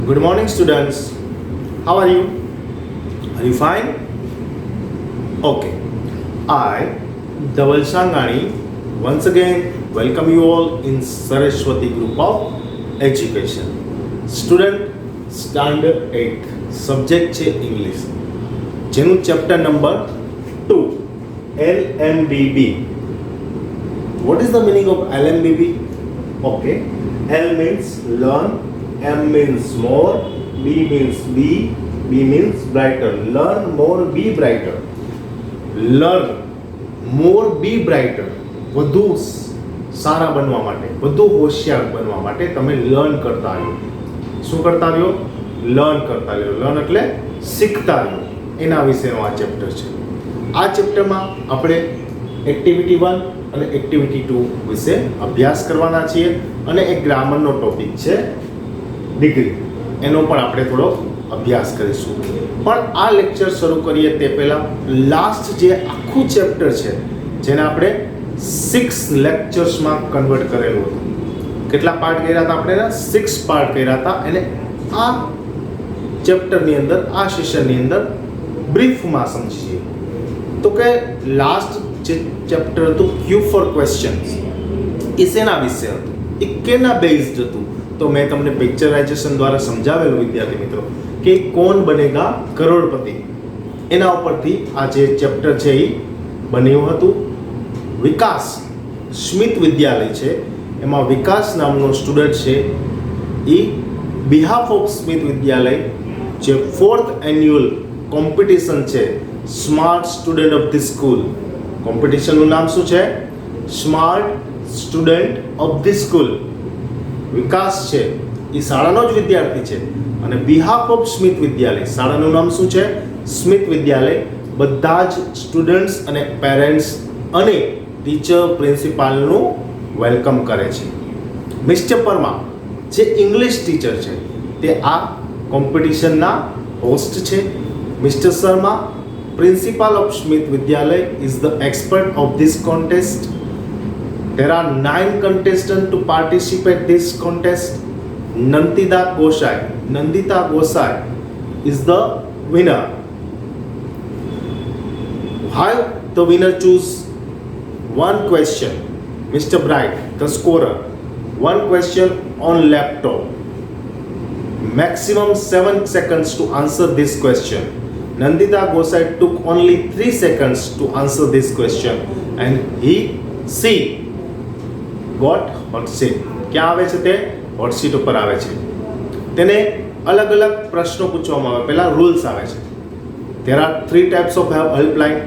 Good morning, students. How are you? Are you fine? Okay. I, Dhaval Sangani, once again welcome you all in Saraswati Group of Education. Student Standard 8, subject છે English. જેનું chapter number 2, LMBB. What is the meaning of LMBB? Okay. L means learn, M means more, B means be, B means brighter. Learn more, be brighter. Learn more, be brighter. વધુ સારા બનવા માટે, વધુ હોશિયાર બનવા માટે તમે learn કરતા રહ્યો. શું કરતા રહ્યો? લર્ન કરતા રહ્યો. લર્ન એટલે શીખતા રહ્યો. એના વિશેનો આ ચેપ્ટર છે. આ ચેપ્ટરમાં આપણે એક્ટિવિટી 1 અને એક્ટિવિટી 2 વિશે અભ્યાસ કરવાના છીએ અને એક ગ્રામરનો ટોપિક છે ડિગ્રી. એનો પણ આપણે થોડો અભ્યાસ કરીશું. પણ આ લેક્ચર શરૂ કરીએ તે પહેલાં લાસ્ટ જે આખું ચેપ્ટર છે જેને આપણે 6 લેક્ચર્સમાં કન્વર્ટ કરેલું હતું. કેટલા પાર્ટ કર્યા હતા આપણે? 6 પાર્ટ કર્યા હતા. અને આ ચેપ્ટરની અંદર, આ સેશનની અંદર બ્રીફમાં સમજીએ તો કે લાસ્ટ જે ચેપ્ટર હતું ક્યુ ફોર ક્વેશ્ચન્સ, એ શેના વિશે હતું, એ કેના બેઝડ હતું? તો મેં તમને પિક્ચરાઇઝેશન દ્વારા સમજાવેલું વિદ્યાર્થી મિત્રો કે કોણ બનેગા કરોડપતિ, એના ઉપરથી આ જે ચેપ્ટર છે એ બન્યું હતું. વિકાસ સ્મિત વિદ્યાલય છે, એમાં વિકાસ નામનો સ્ટુડન્ટ છે, એ બિહાફ ઓફ સ્મિત વિદ્યાલય જે 4th એન્યુઅલ કોમ્પિટિશન છે smart student of the school. કોમ્પિટિશનનું નામ શું છે? Smart student of the school. Vikas છે એ શાળાનો જ વિદ્યાર્થી છે અને બિહાફ ઓફ સ્મિત વિદ્યાલય, શાળાનું નામ શું છે? સ્મિત વિદ્યાલય. બધા જ સ્ટુડન્ટ્સ અને પેરેન્ટ્સ અને ટીચર પ્રિન્સિપાલનું વેલકમ કરે છે. મિસ્ટર પરમા જે ઇંગ્લિશ ટીચર છે તે આ કોમ્પિટિશનના હોસ્ટ છે. Mister Sharma principal of Smith Vidyalaya is the expert of this contest. There are 9 contestants to participate this contest. Nandita Gosai is the winner. Why the winner choose one question? Mr. Bright, the scorer, one question on laptop. Maximum 7 seconds to answer this question. Nandita Gosai took only 3 seconds to answer this question and she got hot seat. ક્યાં આવે છે તે? Hot seat ઉપર આવે છે. તેને અલગ અલગ પ્રશ્નો પૂછવામાં આવે. પહેલા રૂલ્સ આવે છે. there are 3 types of helpline.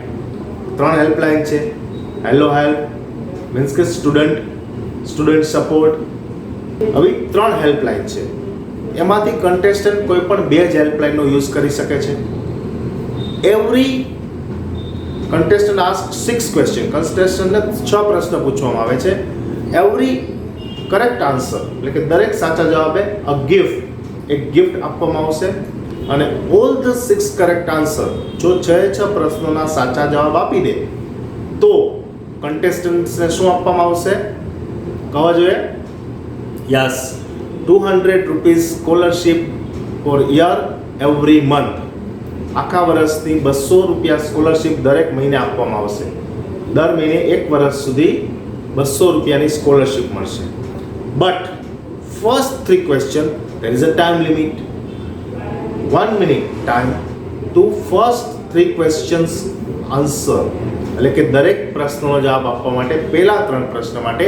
3 helpline છે. હેલો હેલ્પ મીન્સ કે સ્ટુડન્ટ સપોર્ટ. આવી 3 હેલ્પલાઇન છે. એમાંથી કન્ટેસ્ટન્ટ કોઈ પણ 2 જ હેલ્પલાઇનનો યુઝ કરી શકે છે. Every contestant asks 6 questions. કન્ટેસ્ટન્ટને 6 પ્રશ્ન પૂછવામાં આવે છે. Every correct answer એટલે કે દરેક સાચા જવાબે a gift, એક ગિફ્ટ આપવામાં આવશે. અને all the 6 correct answer, જો 6 પ્રશ્નોના સાચા જવાબ આપી દે તો કન્ટેસ્ટન્ટ્સને શું આપવામાં આવશે? કહો જોઈએ. Yes, 200 rupees scholarship for year every month. આખા વર્ષની 200 રૂપિયા સ્કોલરશિપ દરેક મહિને આપવામાં આવશે. દર મહિને 1 વર્ષ સુધી 200 રૂપિયાની સ્કોલરશિપ મળશે. But first 3 question there is a time limit. 1 minute time to first 3 questions answer. એટલે કે દરેક પ્રશ્નનો જવાબ આપવા માટે પહેલા 3 પ્રશ્ન માટે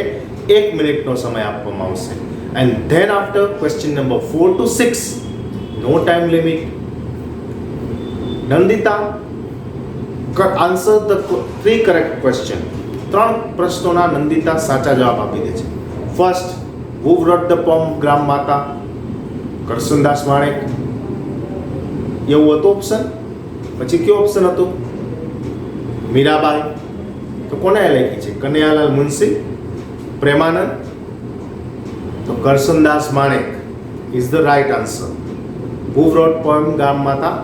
1 મિનિટનો સમય આપવામાં આવશે. and then after question number 4 to 6 no time limit. Nandita answer the 3 correct question. 3 પ્રશ્નોના નંદિતા સાચા જવાબ આપી દે છે. First, who wrote the poem ગ્રામ માતા? કરસનદાસ માણેક. એવું હતું ઓપ્શન. પછી કયો ઓપ્શન હતું? મીરાબાઈ. તો કોને લખી છે? કનૈયાલાલ મુનશી, પ્રેમાનંદ. તો કરસનદાસ માણેક is the right answer. Who wrote poem ગ્રામ માતા?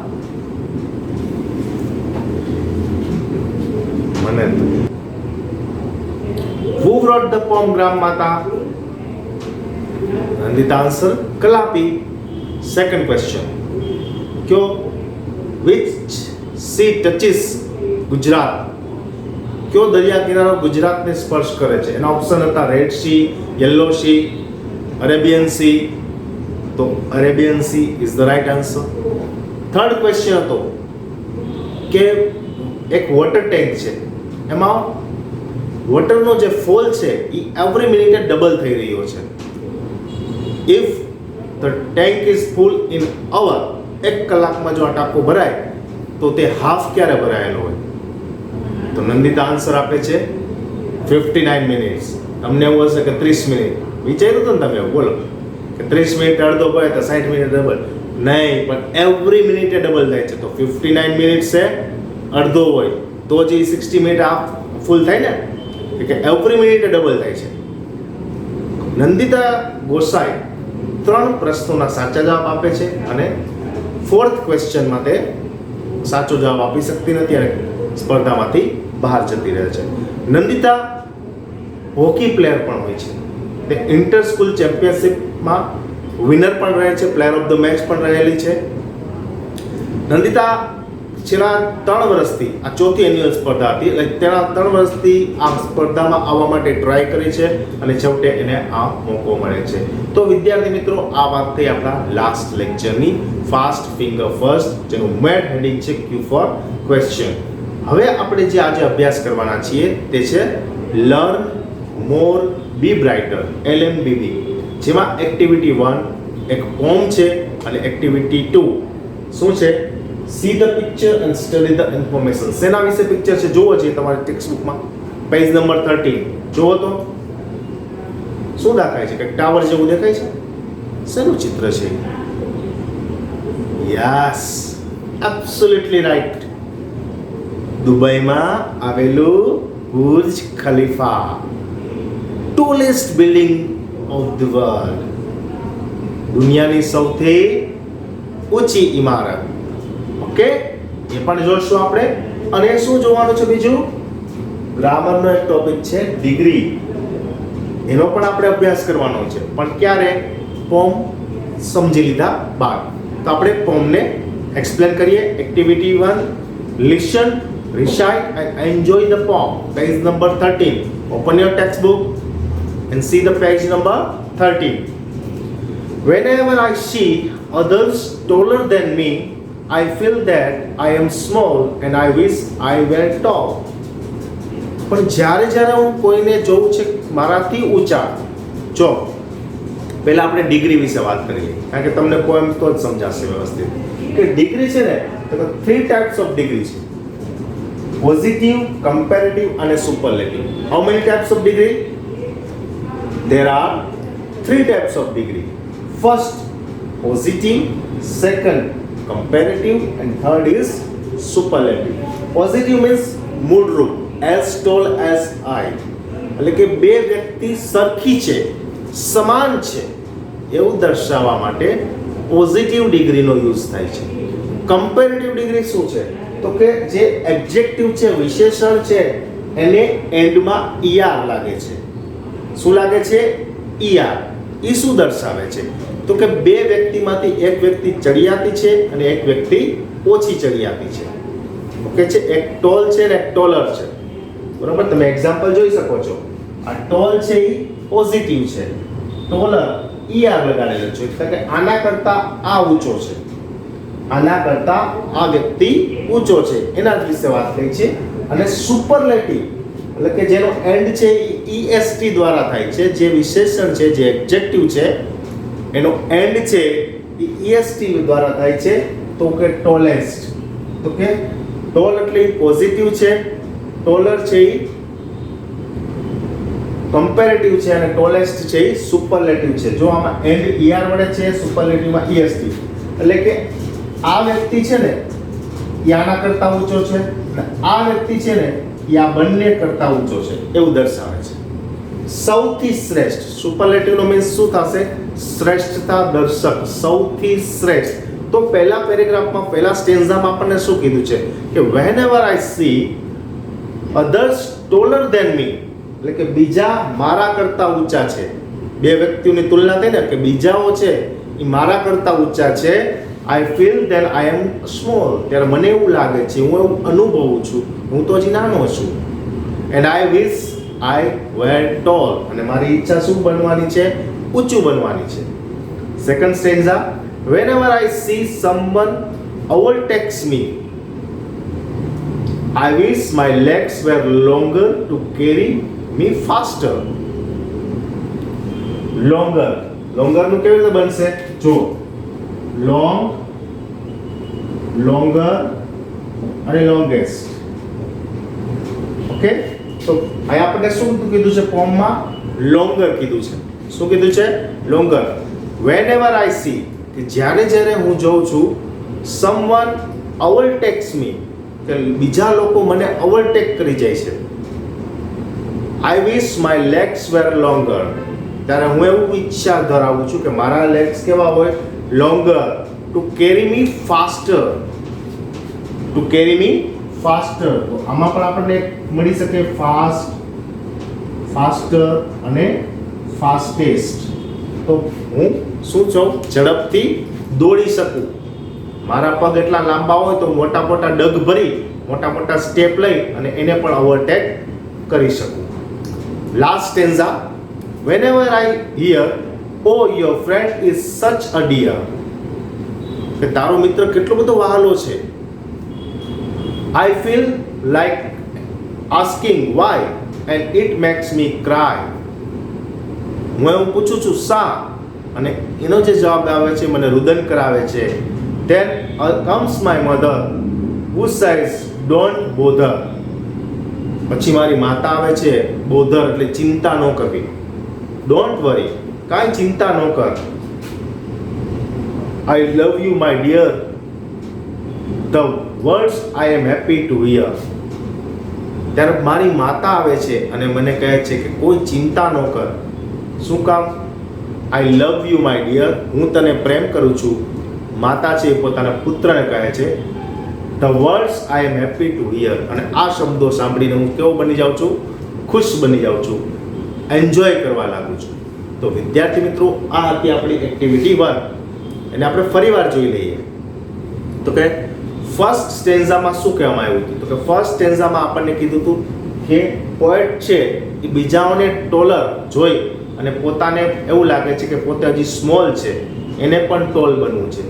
Who wrote the poem Gram Mata? And the answer Kalapi. Second question, કયો વિચ સી ટચીસ ગુજરાત, કયો દરિયા કિનારો ગુજરાતને સ્પર્શ કરે છે? એના ઓપ્શન હતા red sea, yellow sea, Arabian sea. તો Arabian sea is the right answer. Third question હતો કે એક વોટર ટેન્ક છે, એમાં વોટરનો જે ફોલ છે એ એવરી મિનિટે ડબલ થઈ રહ્યો છે. If the tank is full in our, 1 કલાકમાં જો આ ટાંકો ભરાય તો તે હાફ ક્યારે ભરાયેલો હોય? તો નંદિતા આન્સર આપે છે 59 મિનિટ્સ. તમને એવું હશે કે 30 મિનિટ, વિચાર્યું હતું ને તમે? બોલો કે 30 મિનિટ અડધો ભરાય તો 60 મિનિટ ડબલ. નહીં, પણ એવરી મિનિટે ડબલ થાય છે. તો 59 મિનિટ છે અડધો હોય તો જે 60 મિનિટ આ ફૂલ થાય ને, કે એવરી મિનિટે ડબલ થાય છે. નંદિતા ગોસાઈ 3 પ્રશ્નોના સાચા જવાબ આપે છે અને 4th ક્વેશ્ચનમાં તે સાચો જવાબ આપી શકતી નથી અને સ્પર્ધામાંથી બહાર જતી રહે છે. નંદિતા હોકી પ્લેયર પણ હોય છે. તે ઇન્ટર સ્કૂલ ચેમ્પિયનશિપમાં વિનર પણ રહે છે, પ્લેયર ઓફ ધ મેચ પણ રહેલી છે. નંદિતા છેલ્લા 3 વર્ષથી, આ 4th એન્યુઅલ સ્પર્ધા હતી, એટલે તેના 3 વર્ષથી આ સ્પર્ધામાં આવવા માટે ટ્રાય કરી છે અને છેવટે એને આ મોકો મળે છે. તો વિદ્યાર્થી મિત્રો, આ વાત થઈ આપણા લાસ્ટ લેક્ચરની ફાસ્ટ ફિંગર ફર્સ્ટ, જેનું મેન હેડિંગ છે ક્યુ ફોર ક્વેશ્ચન. હવે આપણે જે આજે અભ્યાસ કરવાના છીએ તે છે લર્ન મોર બી બ્રાઇટર, LMBB, જેમાં એક્ટિવિટી 1 એક પોમ છે અને એક્ટિવિટી 2 શું છે? See the picture and study the information. શેના વિશે પિક્ચર છે જોવો છે તમારી ટેક્સ્ટ બુકમાં, પેજ નંબર 13 જોવો તો શું દેખાય છે? કે ટાવર જેવું દેખાય છે. શેનું ચિત્ર છે? Yes, absolutely right. દુબઈમાં આવેલું Burj Khalifa, tallest building of the world, દુનિયાની સૌથી ઊંચી ઇમારત. ઓકે, એ પણ જોશું આપણે. અને શું જોવાનું છે બીજું? ગ્રામરનો એક ટોપિક છે ડિગ્રી, એનો પણ આપણે અભ્યાસ કરવાનો છે. પણ ક્યારે? પોમ સમજી લીધા બાદ. તો આપણે પોમને એક્સપ્લેન કરીએ. Activity 1, listen, recite and enjoy the poem. Page number 13. Open your text book and see the page number 13. Whenever I see others taller than me, I feel that I am small and I wish I were tall. પણ જ્યારે જ્યારે હું કોઈને જોઉં છે મારાથી ઊંચા, જો પહેલા આપણે ડિગ્રી વિશે વાત કરી લઈએ, કારણ કે તમને પોએમ તો જ સમજાશે વ્યવસ્થિત. કે ડિગ્રી છે ને, તો 3 ટાઈપ્સ ઓફ ડિગ્રી છે: પોઝિટિવ, કમ્પેરેટિવ અને superlative. How many types of degree? There are 3 types of degree. First, positive, second, comparative, and third is superlative. Positive means મૂળરૂપ, as tall as I, એટલે કે બે વ્યક્તિ સરખી છે, સમાન છે એવું દર્શાવવા માટે પોઝિટિવ ડિગ્રીનો યુઝ થાય છે. કમ્પેરેટિવ ડિગ્રી શું છે? તો કે જે એડજેક્ટિવ છે, વિશેષણ છે, એને એન્ડમાં ER લાગે છે. શું લાગે છે? ER. એ શું દર્શાવે છે? તો કે બે વ્યક્તિમાંથી એક વ્યક્તિ ચડિયાતી છે અને એક વ્યક્તિ ઓછી ચડિયાતી છે. ઓકે છે? એક ટોલ છે ને એક ટોલર છે. બરોબર? તમે એક્ઝામ્પલ જોઈ શકો છો. આ ટોલ છે એ પોઝિટિવ છે, ટોલર ER લગાડેલો છે, એટલે કે આના કરતા આ ઊંચો છે, આના કરતા આ વ્યક્તિ ઊંચો છે, એના જ વિશે વાત થઈ છે. અને સુપરલેટિવ એટલે કે જેનો એન્ડ છે એ EST દ્વારા થાય છે, જે વિશેષણ છે, જે એડજેક્ટિવ છે, એનો એન્ડ છે એ EST દ્વારા થાય છે. તો કે ટોલેસ્ટ. તો કે ટોલ એટલે પોઝિટિવ છે, ટોલર છે એ કમ્પેરેટિવ છે અને ટોલેસ્ટ છે એ સુપરલેટિવ છે. જો આમાં એન્ડ ER વડે છે, સુપરલેટિવમાં EST, એટલે કે આ વ્યક્તિ છે ને એ આના કરતા ઊંચો છે, અને આ વ્યક્તિ છે ને એ આ બંને કરતા ઊંચો છે એવું દર્શાવે છે. સૌથી શ્રેષ્ઠ, સુપરલેટિવનો મીન્સ શું થશે? શ્રેષ્ઠતા દર્શક, સૌથી શ્રેષ્ઠ. તો પહેલા પેરેગ્રાફમાં, પહેલા સ્ટેન્ઝામાં આપણને શું કીધું છે? કે whenever I see others taller than me, એટલે કે બીજા મારા કરતા ઊંચા છે. બે વ્યક્તિઓની તુલના થઈ ને, કે બીજાઓ છે એ મારા કરતાં ઊંચા છે. I feel then I am small, ત્યારે મને એવું લાગે છે, હું એવું અનુભવું છું, હું તો હજી નાનો છું. And I wish I wear toll, અને મારી ઈચ્છા શું બનવાની છે? ઊંચું બનવાની છે. Second stanza, whenever I see someone overtakes me, I wish my legs were longer to carry me faster. Longer નું કેવી રીતે બનશે? જો long, longer અને longest. ઓકે, તો અહીં આપણે શું કીધું છે? ફોર્મમાં longer કીધું છે. શું કીધું છે? longer. Whenever I see, કે જ્યારે હું જોઉં છું, someone overtakes me, કે બીજા લોકો મને ઓવરટેક કરી જાય છે. I wish my legs were longer, ત્યારે હું એવું ઈચ્છા ધરાવું છું કે મારા લેગ્સ કેવા હોય? longer, to carry me faster, to carry me faster. તો આમાં પણ આપણને મળી શકે fast, faster અને fastest. તો હું શું છું? ઝડપથી દોડી શકું. મારા પગ એટલા લાંબા હોય તો મોટા મોટા ડગ ભરી મોટા મોટા સ્ટેપ લઈ અને એને પણ ઓવરટેક કરી શકું. Last stanza, whenever I hear, oh your friend is such a dear, કે તારો મિત્ર કેટલો બધો વહાલો છે. I feel like asking why and it makes me cry. હું એવું પૂછું છું શા, અને એનો જે જવાબ આવે છે મને રુદન કરાવે છે. Then comes my mother who says don't bother. પછી મારી માતા આવે છે, બોધર એટલે ચિંતા ન કરવી. ડોન્ટ વરી, કાંઈ ચિંતા ન કર. I love you my dear, the words I am happy to hear. ત્યારે મારી માતા આવે છે અને મને કહે છે કે કોઈ ચિંતા ન કર. શું કામ? I love you my dear, હું તને પ્રેમ કરું છું. માતા છે એ પોતાના પુત્રને કહે છે the words I am happy to hear, અને આ શબ્દો સાંભળીને હું કેવો બની જાઉં છું? ખુશ બની જાઉં છું, એન્જોય કરવા લાગું છું. તો વિદ્યાર્થી મિત્રો, આ હતી આપણી એક્ટિવિટી 1, અને આપણે ફરીવાર જોઈ લઈએ. તો કે ફર્સ્ટ સ્ટેન્ઝામાં શું કહેવામાં આવ્યું હતું? તો કે ફર્સ્ટ સ્ટેન્ઝામાં આપણને કીધું હતું કે પોએટ છે એ બીજાઓને ટોલર જોઈ અને પોતાને એવું લાગે છે કે પોતે હજી સ્મોલ છે, એને પણ ટોલ બનવું છે.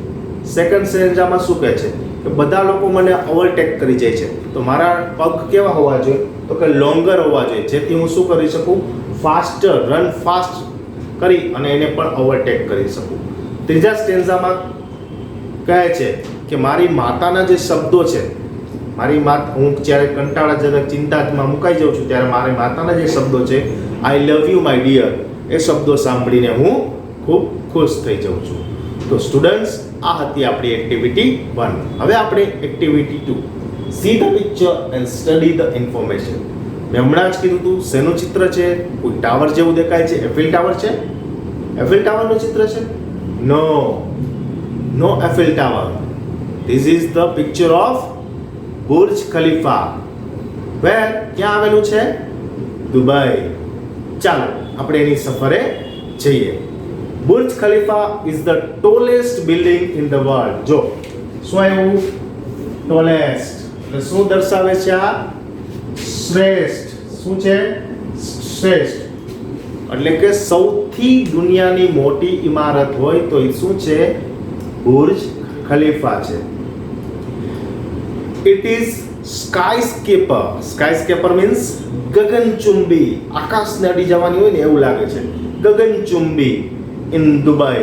સેકન્ડ સ્ટેન્ઝામાં શું કહે છે કે બધા લોકો મને ઓવરટેક કરી જાય છે, તો મારા પગ કેવા હોવા જોઈએ? તો કે લોંગર હોવા જોઈએ, જેથી હું શું કરી શકું? ફાસ્ટર, રન ફાસ્ટ કરી અને એને પણ ઓવરટેક કરી શકું. ત્રીજા સ્ટેન્ઝામાં કહે છે કે મારી માતાના જે શબ્દો છે, મારી માતા, હું જ્યારે કંટાળાજનક ચિંતામાં મુકાઈ જાઉં છું ત્યારે મારી માતાના જે શબ્દો છે, આઈ લવ યુ માય ડિયર, એ શબ્દો સાંભળીને હું ખૂબ ખુશ થઈ જાઉં છું. તો સ્ટુડન્ટ્સ, આ હતી આપણી એક્ટિવિટી 1. હવે આપણે activity 2, see the picture and study the information. મેં હમણાં જ કીધું હતું શેનું ચિત્ર છે? કોઈ ટાવર જેવું દેખાય છે, એફિલ ટાવર છે? એફિલ ટાવરનું ચિત્ર છે? No, no Eiffel tower. This is the picture of Burj Khalifa. Where? ક્યાં આવેલું છે? દુબઈ. ચાલો આપણે એની સફરે જઈએ. Burj Khalifa is the tallest building in the world. જો શું આવ્યું? ટોલેસ્ટ એટલે શું દર્શાવે છે? આ શ્રેષ્ઠ. શું છે? શ્રેષ્ઠ એટલે કે સૌથી દુનિયાની મોટી ઇમારત હોય તો એ શું છે? બુર્જ ખલીફા છે. It is skyscraper. Skyscraper means ગગનચુંબી. આકાશને અડી જવાની હોય ને એવું લાગે છે. ગગનચુંબી in Dubai.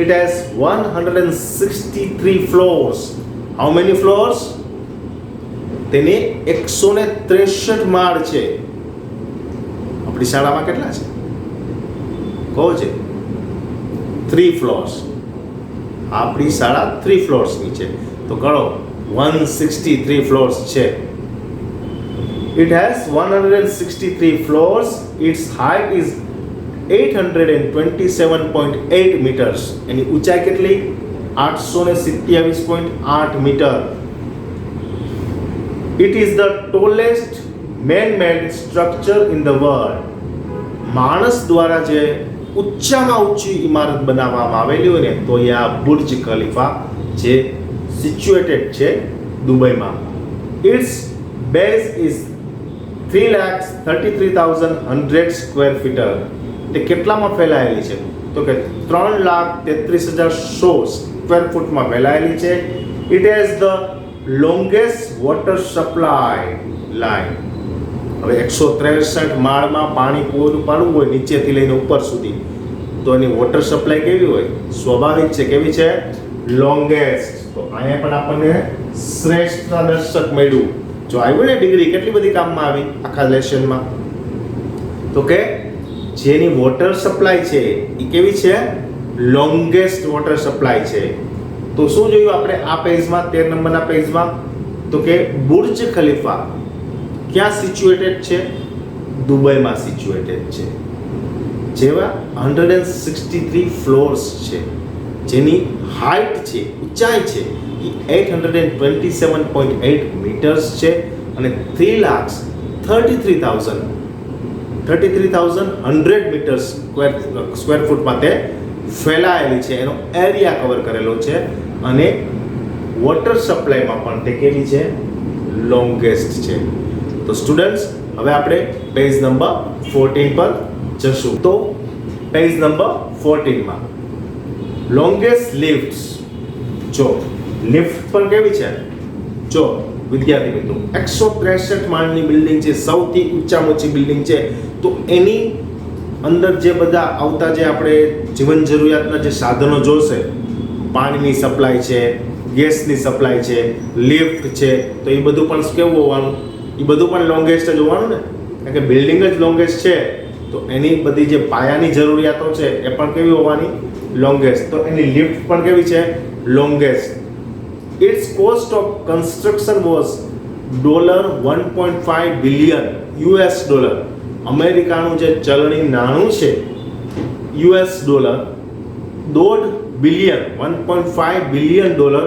It has 163 floors. How many floors? તેને 163 માળ છે. આપણી શાળામાં કેટલા છે? કહો છે 3 floors. આપણી શાળા 3 floors ની છે, તો ગણો 163 floors છે. It has 163 floors. Its height is 827.8 meters. એની ઊંચાઈ કેટલી? 827.8 metre. It is the tallest man-made structure in the world. માણસ દ્વારા જે ઊંચામાં ઊંચી ઇમારત બનાવવામાં આવેલી હોય ને તો એ આ બુર્જ ખલીફા જે સિચ્યુએટેડ છે દુબઈમાં. It's base is 3,33,100 square feet. તે કેટલામાં ફેલાયેલી છે તો કે 3,33,100 સ્ક્વેર ફૂટમાં ફેલાયેલી છે. It has the longest water supply line. હવે 163 માળમાં પાણી પૂરું પાડવું હોય નીચેથી લઈને ઉપર સુધી તો એની વોટર સપ્લાય કેવી હોય? સ્વાભાવિક છે. કેવી છે? લોંગેસ્ટ. તો અહીંયા પણ આપણને શ્રેષ્ઠ દર્શક મળ્યું. જો આવ્યું ને ડિગ્રી, કેટલી બધી કામમાં આવી આખા લેશનમાં. તો કે જેની વોટર સપ્લાય છે એ કેવી છે? લોંગેસ્ટ વોટર સપ્લાય છે. તો શું જોયું આપણે આ પેજમાં, 13 નંબરના પેજમાં? તો કે બુર્જ ખલીફા ક્યાં સિચ્યુએટેડ છે? દુબઈમાં સિચ્યુએટેડ છે. જેવા 163 ફ્લોર્સ છે, જેની હાઇટ છે, ઊંચાઈ છે એ 827.8 મીટર્સ છે અને 33,100 મીટર સ્ક્વેર ફૂટમાં તે ફેલાયેલી છે. એનો એરિયા કવર કરેલો છે અને વોટર સપ્લાયમાં પણ તે કેવી છે? લોંગેસ્ટ છે. તો સ્ટુડન્ટ્સ, હવે આપણે પેજ નંબર 14 પર જશું. તો પેજ નંબર 14 માં લોંગેસ્ટ લિફ્ટ્સ. જો લિફ્ટ પણ કેવી છે? જો વિદ્યાર્થી મિત્રો, 163 માળની બિલ્ડિંગ છે, સૌથી ઊંચામાં ઊંચી બિલ્ડિંગ છે. તો એની અંદર જે બધા આવતા જે આપણે જીવન જરૂરિયાતના જે સાધનો જોશે, પાણીની સપ્લાય છે, ગેસની સપ્લાય છે, લિફ્ટ છે, તો એ બધું પણ કેવું હોવાનું? એ બધું પણ લોંગેસ્ટ જ હોવાનું ને, કારણ કે બિલ્ડિંગ જ લોંગેસ્ટ છે તો એની બધી જે પાયાની જરૂરિયાતો છે એ પણ કેવી હોવાની? લોંગેસ્ટ. તો એની લિફ્ટ પણ કેવી છે? Longest. Its cost of construction was $1.5 billion US dollar. અમેરિકાનું જે ચલણી નાણું છે US ડોલર, $1.5 બિલિયન ડોલર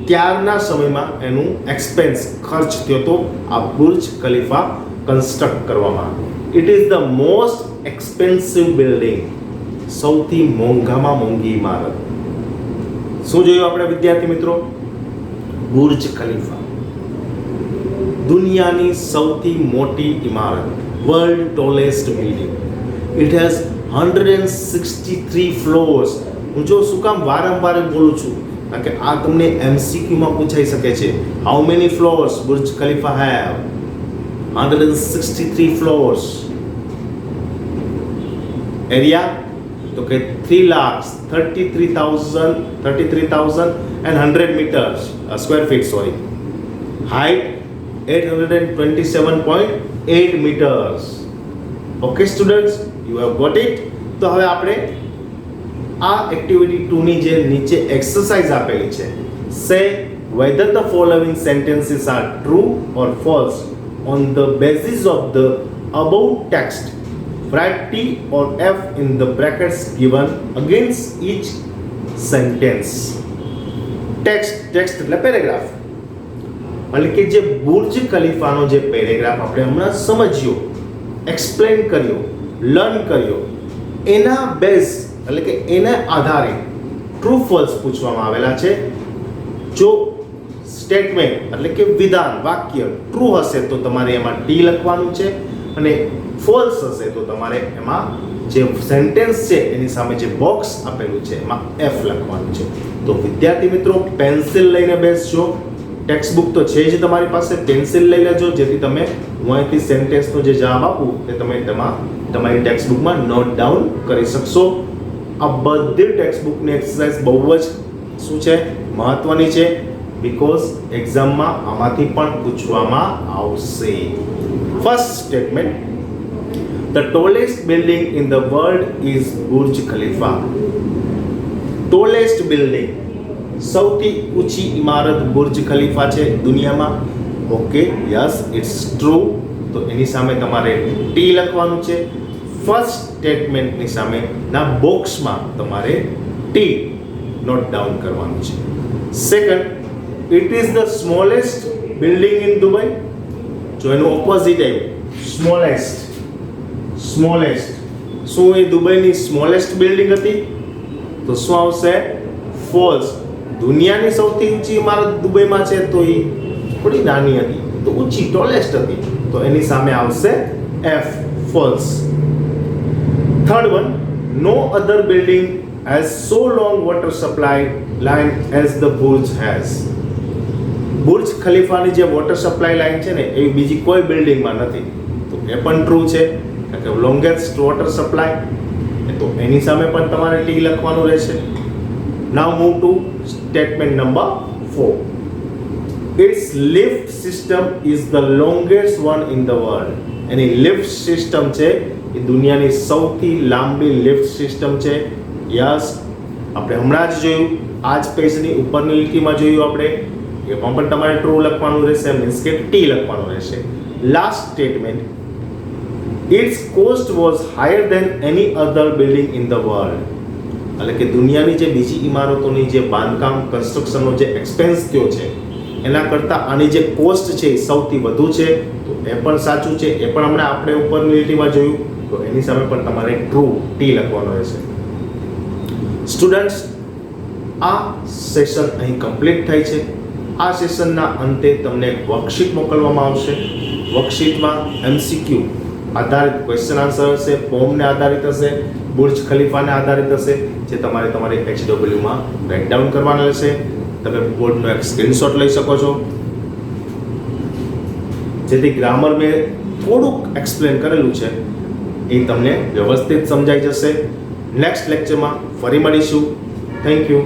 ત્યારના સમયમાં એનું એક્સપેન્સ ખર્ચ થયો હતો આ બુર્જ ખલીફા કન્સ્ટ્રક્ટ કરવામાં. It is the most expensive building. સૌથી મોંઘામાં મોંઘી ઇમારત. શું જોયું આપણે વિદ્યાર્થી મિત્રો? બુર્જ ખલીફા દુનિયાની સૌથી મોટી ઇમારત, world tallest building. It has 163 ફ્લોર્સ. હું જો શું કામ વારંવાર બોલું છું? કારણ કે આ તમને MCQમાં પૂછાઈ શકે છે. How many floors Burj Khalifa have? 163 floors. Area તો કે 33,100 metres square feet, sorry. Height 827.8 metres. Okay students, you have got it. તો હવે આપણે આ એક્ટિવિટી 2 ની જે નીચે એક્સરસાઇઝ આપેલી છે, સે whether the following sentences are true or false on the basis of the above text. Write T or F in the brackets given against each sentence. Text એટલે પેરેગ્રાફ. એટલે કે જે બુર્જ ખલીફાનો જે પેરેગ્રાફ આપણે હમણાં સમજ્યો, એક્સપ્લેન કર્યો, learn કર્યો, એના બેઝ એટલે કે એના આધારે ટ્રુ ફોલ્સ પૂછવામાં આવેલા છે. જો સ્ટેટમેન્ટ એટલે કે વિધાન, વાક્ય ટ્રુ હશે તો તમારે એમાં ટી લખવાનું છે અને ફોલ્સ હશે તો તમારે એમાં જે સેન્ટેન્સ છે એની સામે જે બોક્સ આપેલું છે એમાં F લખવાનું છે. તો વિદ્યાર્થી મિત્રો, પેન્સિલ લઈને બેસજો. ટેક્સ્ટ બુક તો છે જ તમારી પાસે, પેન્સિલ લઈ લેજો જેથી તમે હું અહીંથી સેન્ટેન્સનો જે જવાબ આપું એ તમે તેમાં તમારી ટેક્સ્ટ બુકમાં નોટ ડાઉન કરી શકશો. આ બધી ટેક્સ્ટ બુકની એક્સરસાઇઝ બહુ જ શું છે? મહત્વની છે. બીકોઝ એક્ઝામમાં આમાંથી પણ પૂછવામાં આવશે. First statement, the tallest building in the world is Burj Khalifa. Tallest building, સૌથી ઊંચી ઇમારત બુર્જ ખલીફા છે દુનિયામાં. Okay, yes, it's true. તો એની સામે તમારે ટી લખવાનું છે. ફર્સ્ટ સ્ટેટમેન્ટની સામે ના બોક્સમાં તમારે ટી નોટ ડાઉન કરવાનું છે. Second, it is the smallest building in Dubai. જો એનું ઓપોઝિટ આવ્યું, સ્મોલેસ્ટ. શું એ દુબઈની સ્મોલેસ્ટ બિલ્ડિંગ હતી? તો શું આવશે? ફોલ્સ. દુનિયાની સૌથી ઊંચી ઇમારત દુબઈમાં છે તો એ થોડી નાની હતી, તો ઊંચી ટોલેસ્ટ હતી, તો એની સામે આવશે F, false. Third one, no other building has so long water supply line as the Burj has. Burj ખલીફાની જે વોટર સપ્લાય લાઇન છે ને એ બીજી કોઈ બિલ્ડિંગમાં નથી, તો એ પણ ટ્રુ છે કારણ કે લોંગેસ્ટ વોટર સપ્લાય, તો એની સામે પણ તમારે ટી લખવાનું રહેશે. Now move to statement number 4. Its lift system is the longest one in the world. એની લિફ્ટ સિસ્ટમ છે એ દુનિયાની સૌથી લાંબી લિફ્ટ સિસ્ટમ છે. યસ, આપણે હમણાં જ જોયું, આ જ પેજની ઉપરની લીટીમાં જોયું આપણે, એમાં પણ તમારે ટ્રુ લખવાનું રહેશે, મીન્સ કે ટી લખવાનું રહેશે. Last statement, it's cost was higher than any other building in the world. એટલે કે દુનિયાની જે બીજી ઇમારતોની જે બાંધકામ કન્સ્ટ્રક્શનનો જે એક્સપેન્સ થયો છે એના કરતાં આની જે કોસ્ટ છે એ સૌથી વધુ છે, તો એ પણ સાચું છે. એ પણ હમણાં આપણે ઉપરની લીટીમાં જોયું, તો એની સામે પણ તમારે ટ્રુ ટી લખવાનો રહેશે. સ્ટુડન્ટ્સ, આ સેશન અહીં કમ્પ્લીટ થાય છે. આ સેશનના અંતે તમને એક વર્કશીટ મોકલવામાં આવશે. વર્કશીટમાં MCQ આધારિત ક્વેશ્ચન આન્સર હશે, ફોર્મને આધારિત હશે, બુર્જ ખલીફાને આધારિત હશે, જે તમારે તમારી HW માં રાઇટ ડાઉન કરવાના રહેશે. તમે બોર્ડનો એક સ્ક્રીનશોટ લઈ શકો છો, જેથી ગ્રામર મેં થોડુંક એક્સપ્લેન કરેલું છે એ તમને વ્યવસ્થિત સમજાઈ જશે. નેક્સ્ટ લેક્ચરમાં ફરી મળીશું. Thank you.